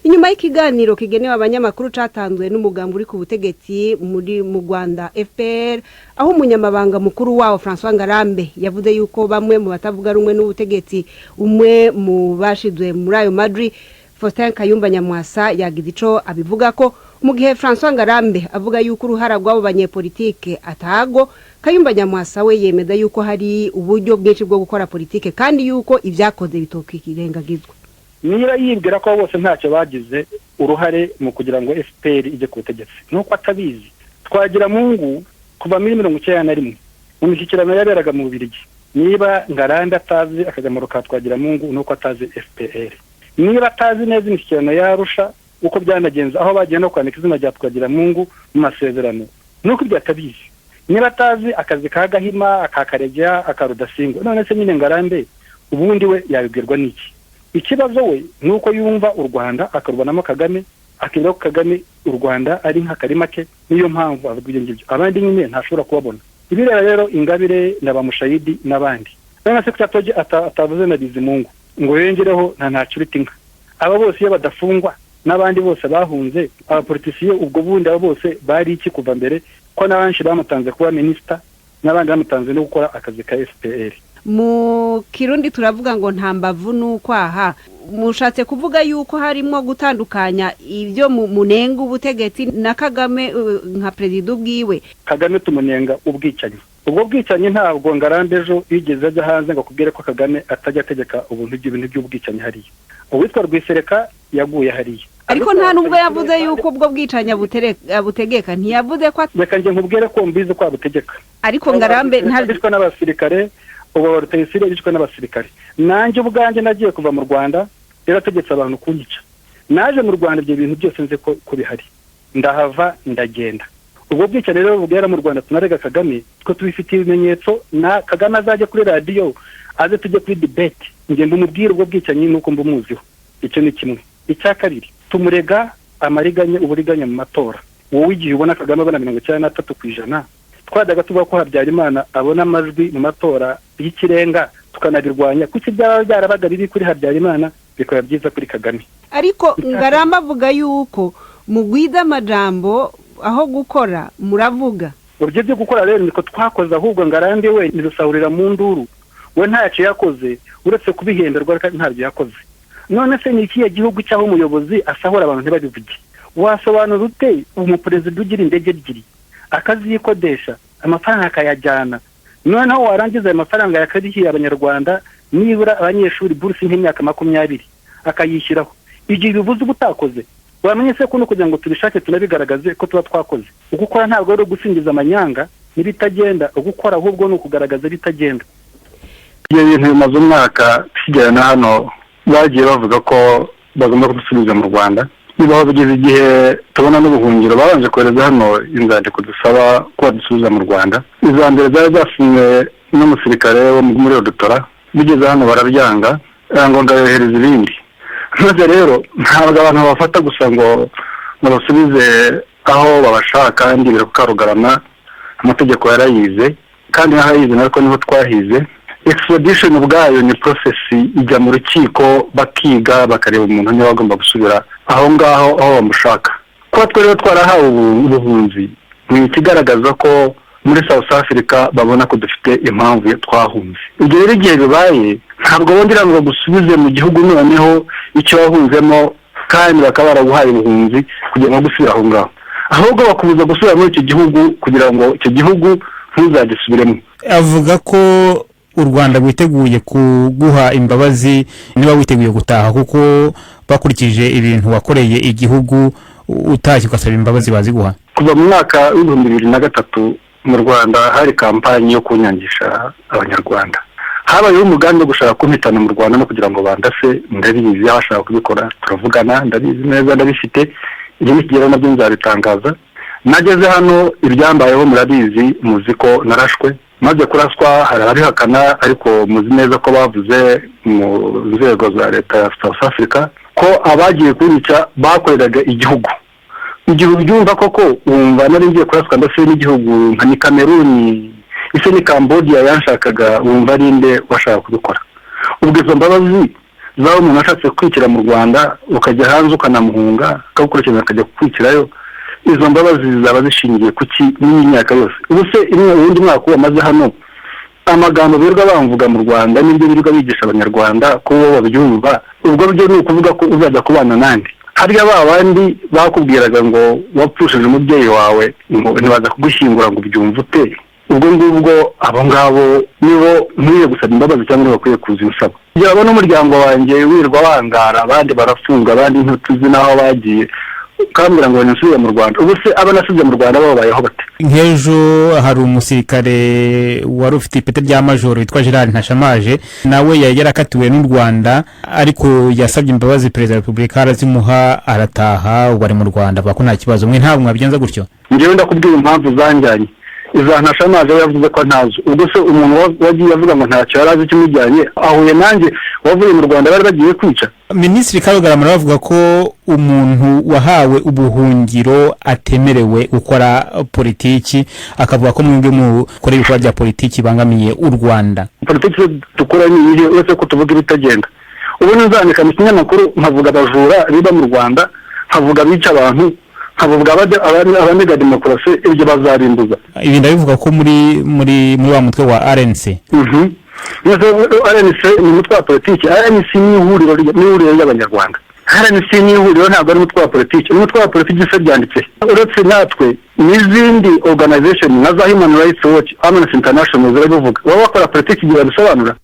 inyuma y'ikiganiro kigenewe abanyamakuru catanzwe n'umugambi uri ku butegetsi mu Rwanda FPR aho umunyamabanga mukuru wawo François Ngarambe yavuze yuko bamwe mu batavuga rumwe n'ubutegetsi umwe mu bashizwe muri ayo Madrid Faustin Kayumba Nyamwasa yagize ico abivuga ko mu gihe François Ngarambe avuga yuko uruhara rw'abo banyepolitike atago Kayumba Nyamwasa we yemeza yuko hari uburyo bwinshi bwo gukora politike kandi yuko ivyakoze bitokirengagizwa. Niba yibwira ko bose ntacyo bagize uruhare mu kugira ngo FPR ije ku butegetsi nuko atabizi. Twagiramungu kuva muri 1991 mu mishyikirano yaberaga mu Bubiligi, niba Ngarambe atazi akagamaro ka Twagiramungu nuko atazi FPR. Niba atazi neza imishyikirano yarusha uko byanagenza aho bagiye no kwandika izina rya Twagiramungu mu masezerano nuko byatabizi. Niba atazi akazi ka Gahima akakaregya akarudasingo none se nyine Ngarambe ubundi we yabibwirwa n'iki? Ikibazo we nuko yumva u Rwanda akarubonamo Kagame, akira ko Kagame u Rwanda ari nk'akarima ke, niyo mpamvu avuga ibyo ngibyo. Abandi nyine ntashobora kubabona. Ibirera rero Ingabire na bamushayidi n'abandi none se cyatoje atavuze na Bizimungu ngo yengereho ntacyo bitinka. Aba bose iyo badafungwa n'abandi bose bahunze abapolitisiye ubwo bundi abo bose bari iki kuva mbere ko nabanshi bamutanze kuba minister n'abandi bamutanze no gukora akazi ka FPR. Mu Kirundi turavuga ngo ntambavu n'ukwaha, mushatse kuvuga yuko harimo gutandukanya ibyo munenga ubutegetsi na Kagame nka president ubwiwe. Kagame tumunenga ubwicanyi. Ubwo bwicanyi ntabwo Ngarambe ejo yigeze ajya hanze ngo kubwire ko Kagame atajya ategeka ubuntu bw'ibintu by'ubwicanyi hariya. Uwitwa Rwisereka yaguye hariya. Ariko nta nubwo yavuze yuko ubwo bwicanyi abutegeka, ntiyavuze ko reka nje nkubwire ko mbizi ko abutegeka. Ariko Ngarambe ntabwo n'abasirikare ubu Rutayisire yicwa n'abasirikare. Nanjye ubwanjye nagiye kuva mu Rwanda yarategetse abantu kunyica. Naje mu Rwanda ibyo bintu byose nze ko bihari. Ndahava ndagenda. Ubwo bwicanyi rero bugera mu Rwanda tunarega Kagame ko tubifitiye ibimenyetso na Kagame azaje kuri radio aze tujye kuri debate ngende umubwire ubwo bwicanyi nuko mbumuziho. Icyo ni kimwe. Icya kabiri tumurega amariganye uburiganya mu matora. Wowe igihe ubona Kagame abana 93% twadaga tuvuga ko Habyarimana abona amajwi mu matora y'ikirenga tukanabirwanya kuki byaba byarabaga biri kuri Habyarimana bikaba byiza kuri Kagame. Ariko Ngarambe avuga yuko mugwiza amajambo aho gukora muravuga. Uryo byo gukora rero niko twakoze ahubwo Ngarambe we nirusahurira mu nduru. We ntacyo yakoze uretse kubihenderwa kandi ntabyo yakoze. None se ni ikiye gihugu cyaho umuyobozi asahura abantu ntibabivuge? Wasobanura ute umuperezida ugira indege ebyiri akazikodesha amafaranga akayajyana noneho warangiza ayo mafaranga yakarihiye abanyarwanda nibura abanyeshuri buruse nk'imyaka 20 akayishyiraho? Igihe bivuze ubutakoze wamenye se ko no kugira ngo tubishake tunabigaragaze ko tuba twakoze. Ugukora ntabwo ari gusingiza amanyanga nibitagenda, ugukora ahubwo no kugaragaza bitagenda. Iyo bintu bimaze umwaka kigera hano bagiye bavuga ko bagomba kudusubiza mu Rwanda. Niba bigeze igihe tubona n'ubuhungiro babanje kohereza hano inzandiko dusaba ko dusubiza mu Rwanda. Izambere zari zasinye n'umusirikare wo muri Odutora bigeze hano barabyanga ngo ngayohereza ibindi. None rero ntabwo abantu bafata gusa ngo basubize aho babashaka kandi birakukarugarana amategeko yarayize kandi nahayize nariko niho twahize. Extradition ubwayo ni process ijya mu rukiko bakiga bakareba umuntu niba agomba gusubira aho ngaho aho bamushaka. Ko twari twarahawe ubuhunzi ni ikigaragaza ko muri South Africa babona ko dufite impamvu twahunze. Ibyo rero igihe bibaye ntabwo bongera ngo gusubize mu gihugu noneho icyo wahunzemo kandi bakaba baraguhaye ubuhunzi kugira ngo gusubira aho ngaho, ahubwo bakubuza gusubira muri icyo gihugu kugira ngo icyo gihugu ntuzagisubiremo. Avuga ko u Rwanda rwiteguye kuguha imbabazi niba witeguye gutaha kuko bakurikije ibintu wakoreye igihugu utashye ugasaba imbabazi baziguha. Kuva mu mwaka wa 2003 mu Rwanda hari kampanye yo kunyangisha abanyarwanda. Habayeho umugambi wo gushaka kumpitana mu Rwanda no kugira ngo bandase. Ndabizi abashaka kubikora turavugana, ndabizi neza ndabifite, ibyo nikigera nabyo nzabitangaza. Nageze hano ibyambayeho murabizi, muziko narashwe maze kuraswa harabihakana, ariko muzi neza ko bavuze mu nzego za leta ya South Africa ko abagiye kunyica bakoreraga igihugu. Igihugu byumva koko umva nari ngiye kuraswa ndase n'igihugu nka ni Cameroon, ise ni Cambodia yanshakaga, umva rinde washaka kubikora. Ubwo izo mbabazi zaba umuntu ashatse kwikira mu Rwanda ukajya hanze ukanamuhunga akagukurikirana akajya kukwikirayo, izo mbabazi zaba zishingiye kuki n'imyaka yose? ubu se ubundi mwaka wamaze hano amagambo birirwa bamvuga mu Rwanda n'ibyo birirwa bigisha abanyarwanda ko bo babyumva, ubwo byo ni ukuvuga ko uzajya kubana nandi? Harya ba bandi bakubwiraga ngo wapfushije umubyeyi wawe ngo ntibaza kugushyingura ngo ubyumve ute? ubwo ngubwo abo ngabo nibo nkwiye gusaba imbabazi cyangwa bakwiye kuzinsaba. Yaba n'umuryango wanjye wirwa wangara, abandi barafunga, abandi ntituzi naho bagiye, kambira ngo nisubiye mu Rwanda. Ubu se abanasubiye mu Rwanda babayeho bate? Nk'ejo hari umusirikare wari ufite ipeti rya majoro witwa Gerard Ntashamaje, nawe yarakatiwe n'u Rwanda ariko yasabye imbabazi perezida wa Repubulika arazimuha arataha, ubu ari mu Rwanda bako nta kibazo. Mwe ntabwo mwabigenza gutyo? Ngewe ndakubwira impamvu zanjyanye. Iza Ntashamaje yavuze ko ntazo. Ubwo se umuntu wagiye avuga ngo ntacyo yari azi kimujyanye ahuye nanjye wavuye mu Rwanda bari bagiye kwica? Minisitiri Karugarama aravuga ko umuntu wahawe ubuhungiro atemerewe gukora politiki, akavuga ko mwebwe mukora ibikorwa bya politiki bangamiye u Rwanda. Politiki dukora ni iyo wese ko tuvuga ibitagenda. Ubu nzandika mu kinyamakuru nkavuga abajura riba mu Rwanda, nkavuga bica abantu, nkavuga abanega demokarasi, ibyo bazarimbuza. Ibi ndabivuga ko muri wa mutwe wa RNC. RNC ni umutwe wa politiki. RNC ni ihuriro y'abanyarwanda. RNC ni ihuriro, ntabwo ari umutwe wa politiki. Umutwe wa politiki se byanditse uretse natwe n'izindi organization nka za Human Rights Watch, Amnesty International zirabivuga. Baba bakora politiki igihe babisobanura.